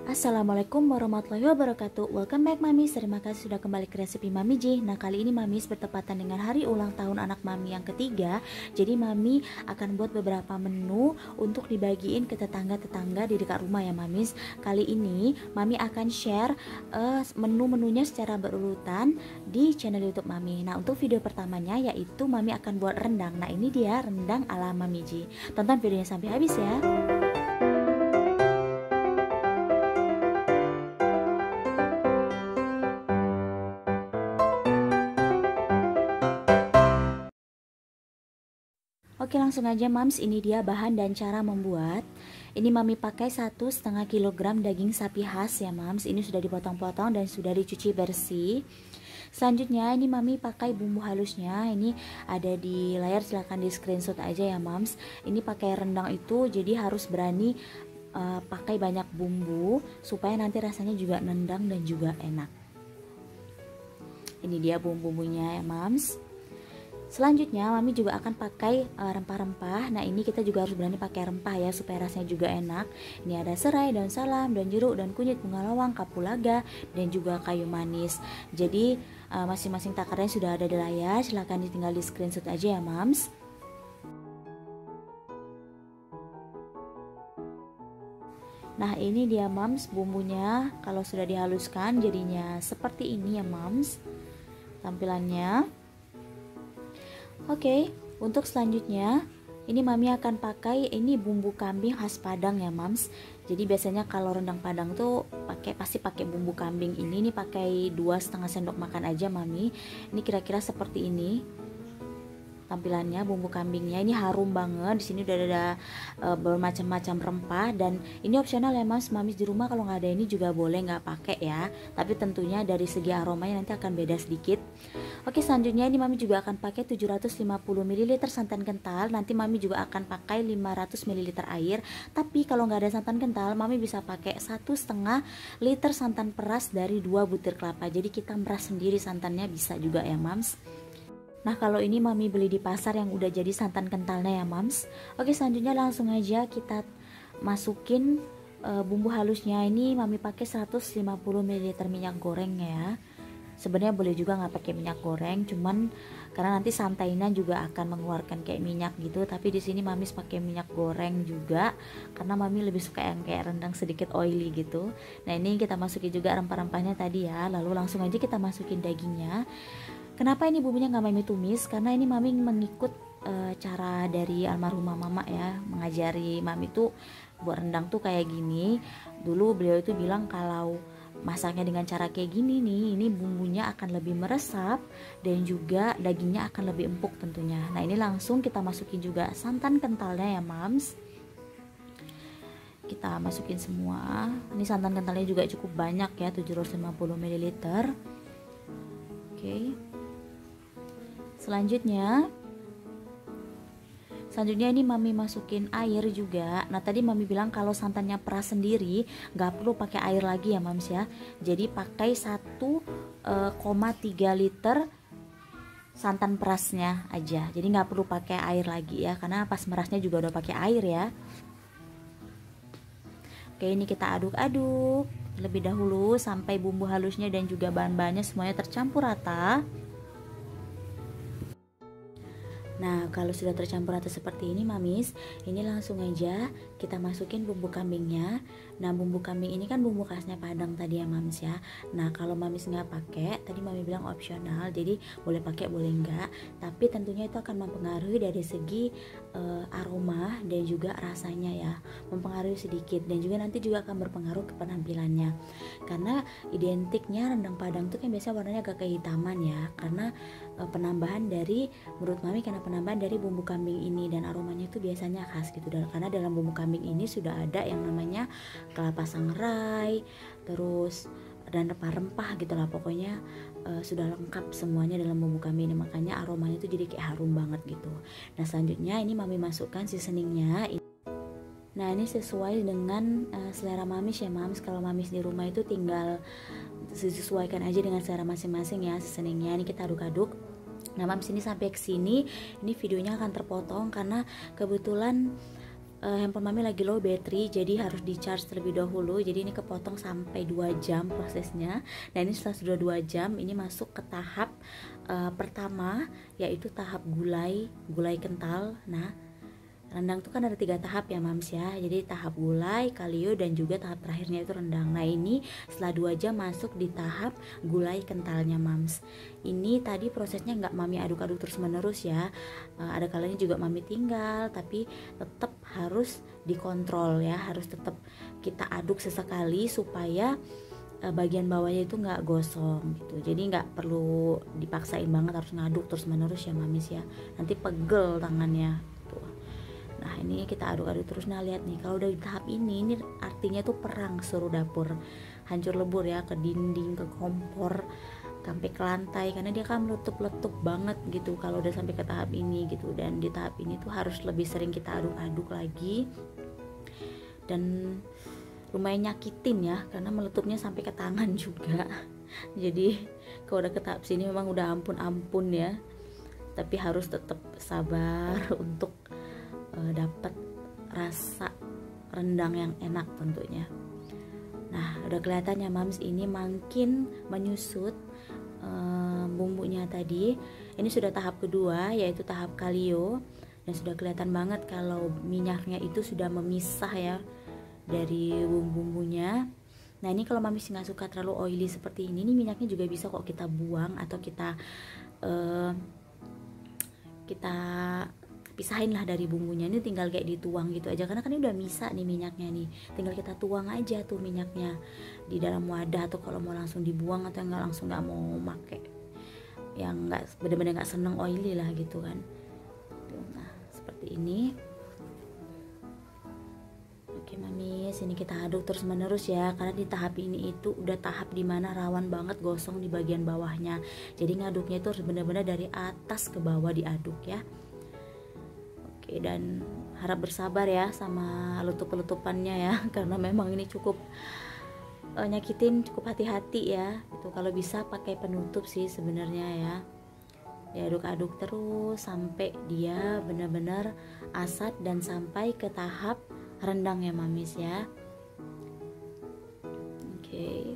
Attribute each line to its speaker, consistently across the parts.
Speaker 1: Assalamualaikum warahmatullahi wabarakatuh. Welcome back Mamis. Terima kasih sudah kembali ke resep Mami J. Nah, kali ini Mamis bertepatan dengan hari ulang tahun anak Mami yang ketiga. Jadi Mami akan buat beberapa menu untuk dibagiin ke tetangga-tetangga di dekat rumah ya Mamis. Kali ini Mami akan share menu-menunya secara berurutan di channel YouTube Mami. Nah, untuk video pertamanya yaitu Mami akan buat rendang. Nah, ini dia rendang ala Mami J. Tonton videonya sampai habis ya. Oke, langsung aja Mams, ini dia bahan dan cara membuat. Ini Mami pakai 1,5 kg daging sapi khas ya Mams. Ini sudah dipotong-potong dan sudah dicuci bersih. Selanjutnya ini Mami pakai bumbu halusnya. Ini ada di layar, silahkan di screenshot aja ya Mams. Ini pakai rendang itu jadi harus berani pakai banyak bumbu supaya nanti rasanya juga nendang dan juga enak. Ini dia bumbu-bumbunya ya Mams. Selanjutnya Mami juga akan pakai rempah-rempah. Nah, ini kita juga harus berani pakai rempah ya supaya rasanya juga enak. Ini ada serai, daun salam, daun jeruk, daun kunyit, bunga lawang, kapulaga, dan juga kayu manis. Jadi masing-masing takarannya sudah ada di layar. Silahkan tinggal di screenshot aja ya Mams. Nah, ini dia Mams bumbunya. Kalau sudah dihaluskan jadinya seperti ini ya Mams tampilannya. Oke, untuk selanjutnya ini Mami akan pakai ini bumbu kambing khas Padang ya Mams. Jadi biasanya kalau rendang Padang tuh pasti pakai bumbu kambing ini pakai 2,5 sendok makan aja Mami. Ini kira-kira seperti ini tampilannya bumbu kambingnya. Ini harum banget. Di sini udah ada bermacam-macam rempah dan ini opsional ya Mas. Mamis di rumah kalau nggak ada ini juga boleh nggak pakai ya. Tapi tentunya dari segi aromanya nanti akan beda sedikit. Oke, selanjutnya ini Mami juga akan pakai 750 ml santan kental. Nanti Mami juga akan pakai 500 ml air. Tapi kalau nggak ada santan kental, Mami bisa pakai 1,5 liter santan peras dari 2 butir kelapa. Jadi kita meras sendiri santannya bisa juga ya Mams. Nah, kalau ini Mami beli di pasar yang udah jadi santan kentalnya ya Mams. Oke, selanjutnya langsung aja kita masukin bumbu halusnya. Ini Mami pakai 150 ml minyak goreng ya. Sebenarnya boleh juga nggak pakai minyak goreng, cuman karena nanti santainya juga akan mengeluarkan kayak minyak gitu. Tapi di sini Mami pakai minyak goreng juga karena Mami lebih suka yang kayak rendang sedikit oily gitu. Nah, ini kita masukin juga rempah-rempahnya tadi ya. Lalu langsung aja kita masukin dagingnya. Kenapa ini bumbunya nggak Mami tumis? Karena ini Mami mengikut cara dari almarhumah Mama ya, mengajari Mami tuh buat rendang tuh kayak gini. Dulu beliau itu bilang kalau masaknya dengan cara kayak gini nih, ini bumbunya akan lebih meresap dan juga dagingnya akan lebih empuk tentunya. Nah, ini langsung kita masukin juga santan kentalnya ya Mams. Kita masukin semua. Ini santan kentalnya juga cukup banyak ya, 750 ml. Oke. Selanjutnya ini Mami masukin air juga. Nah, tadi Mami bilang kalau santannya peras sendiri nggak perlu pakai air lagi ya Mams ya. Jadi pakai 1,3 liter santan perasnya aja. Jadi nggak perlu pakai air lagi ya, karena pas merasnya juga udah pakai air ya. Oke, ini kita aduk-aduk lebih dahulu sampai bumbu halusnya dan juga bahan-bahannya semuanya tercampur rata. Nah, kalau sudah tercampur rata seperti ini Mamis, ini langsung aja kita masukin bumbu kambingnya. Nah, bumbu kambing ini kan bumbu khasnya Padang tadi ya Mamis ya. Nah, kalau Mamis nggak pakai, tadi Mami bilang opsional, jadi boleh pakai boleh enggak. Tapi tentunya itu akan mempengaruhi dari segi aroma dan juga rasanya ya, mempengaruhi sedikit dan juga nanti juga akan berpengaruh ke penampilannya. Karena identiknya rendang Padang itu kan biasanya warnanya agak kehitaman ya, karena penambahan dari menurut Mami karena penambahan dari bumbu kambing ini dan aromanya itu biasanya khas gitu. Karena dalam bumbu kambing ini sudah ada yang namanya kelapa sangrai, terus dan rempah-rempah gitu lah, pokoknya sudah lengkap semuanya dalam bumbu kambing ini, makanya aromanya itu jadi kayak harum banget gitu. Nah, selanjutnya ini Mami masukkan seasoningnya. Nah, ini sesuai dengan selera Mamis ya Mams. Kalau Mamis di rumah itu tinggal disesuaikan aja dengan selera masing-masing ya seasoningnya. Ini kita aduk-aduk. Nah Mams, ini sampai ke sini ini videonya akan terpotong karena kebetulan handphone mami lagi low battery, jadi harus di charge terlebih dahulu. Jadi ini kepotong sampai 2 jam prosesnya. Nah ini setelah sudah 2 jam, ini masuk ke tahap pertama, yaitu tahap gulai kental. Nah rendang itu kan ada 3 tahap ya mams ya. Jadi tahap gulai, kalio, dan juga tahap terakhirnya itu rendang. Nah ini setelah 2 jam masuk di tahap gulai kentalnya mams. Ini tadi prosesnya nggak mami aduk-aduk terus menerus ya. Ada kalanya juga mami tinggal, tapi tetap harus dikontrol ya. Harus tetap kita aduk sesekali supaya bagian bawahnya itu nggak gosong gitu. Jadi nggak perlu dipaksain banget harus ngaduk terus menerus ya mamis ya. Nanti pegel tangannya. Nah ini kita aduk-aduk terus. Nah lihat nih, kalau udah di tahap ini artinya tuh perang seluruh dapur, hancur lebur ya, ke dinding, ke kompor, sampai ke lantai, karena dia kan meletup-letup banget gitu kalau udah sampai ke tahap ini gitu. Dan di tahap ini tuh harus lebih sering kita aduk-aduk lagi, dan lumayan nyakitin ya, karena meletupnya sampai ke tangan juga. Jadi kalau udah ke tahap sini memang udah ampun-ampun ya, tapi harus tetap sabar untuk dapat rasa rendang yang enak tentunya. Nah udah kelihatan ya mams, ini makin menyusut bumbunya tadi. Ini sudah tahap kedua, yaitu tahap kalio, dan sudah kelihatan banget kalau minyaknya itu sudah memisah ya dari bumbu-bumbunya. Nah ini kalau mami nggak suka terlalu oily seperti ini minyaknya juga bisa kok kita buang atau kita pisahin lah dari bumbunya. Ini tinggal kayak dituang gitu aja, karena kan ini udah misa nih minyaknya nih, tinggal kita tuang aja tuh minyaknya di dalam wadah. Atau kalau mau langsung dibuang atau nggak langsung nggak mau make, yang nggak bener-bener nggak seneng oily lah gitu kan. Nah seperti ini. Oke mamis, ini kita aduk terus menerus ya, karena di tahap ini itu udah tahap dimana rawan banget gosong di bagian bawahnya. Jadi ngaduknya itu harus benar-benar dari atas ke bawah diaduk ya. Oke, dan harap bersabar ya sama letup-letupannya ya, karena memang ini cukup nyakitin, cukup hati-hati ya. Itu kalau bisa pakai penutup sih sebenarnya ya. Diaduk-aduk terus sampai dia benar-benar asat dan sampai ke tahap rendang ya mamis ya. Oke.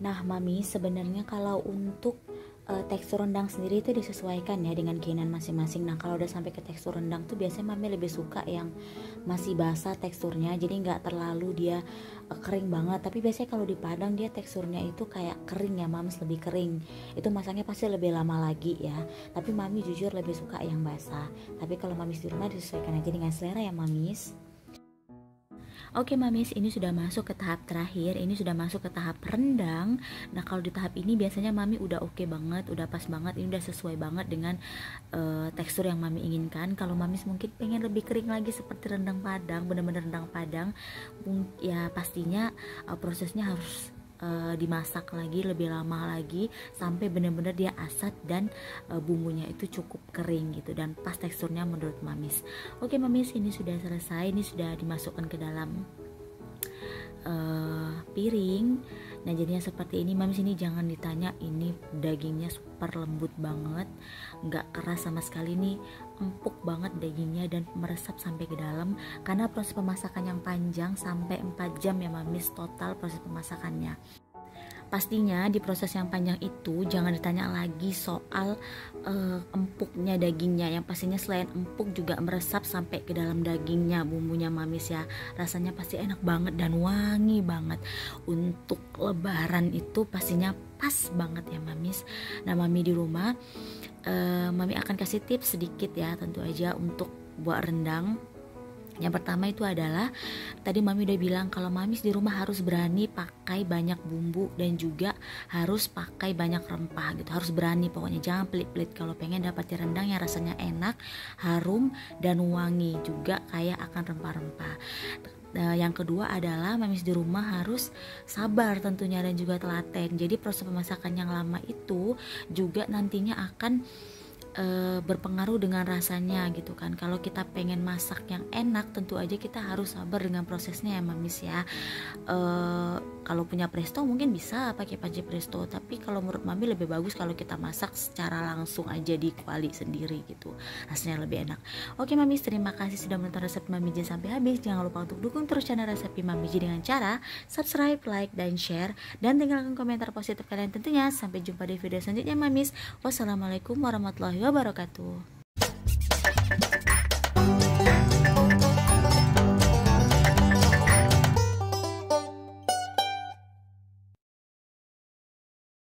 Speaker 1: Nah mami, sebenarnya kalau untuk tekstur rendang sendiri itu disesuaikan ya dengan keinginan masing-masing. Nah kalau udah sampai ke tekstur rendang tuh biasanya mami lebih suka yang masih basah teksturnya, jadi nggak terlalu dia kering banget. Tapi biasanya kalau di Padang dia teksturnya itu kayak kering ya mams, lebih kering. Itu masaknya pasti lebih lama lagi ya. Tapi mami jujur lebih suka yang basah. Tapi kalau mamis di rumah disesuaikan aja dengan selera ya mamis. Oke mamis, ini sudah masuk ke tahap terakhir, ini sudah masuk ke tahap rendang. Nah kalau di tahap ini biasanya mami udah oke banget, udah pas banget, ini udah sesuai banget dengan tekstur yang mami inginkan. Kalau mamis mungkin pengen lebih kering lagi seperti rendang Padang, bener-bener rendang Padang, ya pastinya prosesnya harus dimasak lagi lebih lama lagi sampai benar-benar dia asat dan bumbunya itu cukup kering gitu dan pas teksturnya menurut mamis. Oke mamis, ini sudah selesai, ini sudah dimasukkan ke dalam piring. Nah jadinya seperti ini mamis. Ini jangan ditanya, ini dagingnya super lembut banget, nggak keras sama sekali, nih empuk banget dagingnya dan meresap sampai ke dalam karena proses pemasakan yang panjang sampai 4 jam ya mamis total proses pemasakannya. Pastinya di proses yang panjang itu jangan ditanya lagi soal empuknya dagingnya, yang pastinya selain empuk juga meresap sampai ke dalam dagingnya bumbunya mamis ya. Rasanya pasti enak banget dan wangi banget. Untuk lebaran itu pastinya pas banget ya mamis. Nah mami di rumah mami akan kasih tips sedikit ya tentu aja untuk buat rendang. Yang pertama itu adalah tadi mami udah bilang kalau mamis di rumah harus berani pakai banyak bumbu dan juga harus pakai banyak rempah gitu. Harus berani pokoknya, jangan pelit-pelit kalau pengen dapat rendang yang rasanya enak, harum dan wangi juga kayak akan rempah-rempah. Yang kedua adalah mamis di rumah harus sabar tentunya dan juga telaten. Jadi proses pemasakan yang lama itu juga nantinya akan berpengaruh dengan rasanya gitu kan. Kalau kita pengen masak yang enak, tentu aja kita harus sabar dengan prosesnya ya mamis ya. Kalau punya presto mungkin bisa pakai panci presto, tapi kalau menurut mami lebih bagus kalau kita masak secara langsung aja di kuali sendiri gitu, rasanya lebih enak. Oke mamis, terima kasih sudah menonton resep Mami J sampai habis. Jangan lupa untuk dukung terus channel resep Mami J dengan cara subscribe, like, dan share, dan tinggalkan komentar positif kalian tentunya. Sampai jumpa di video selanjutnya mamis. Wassalamualaikum warahmatullahi wabarakatuh.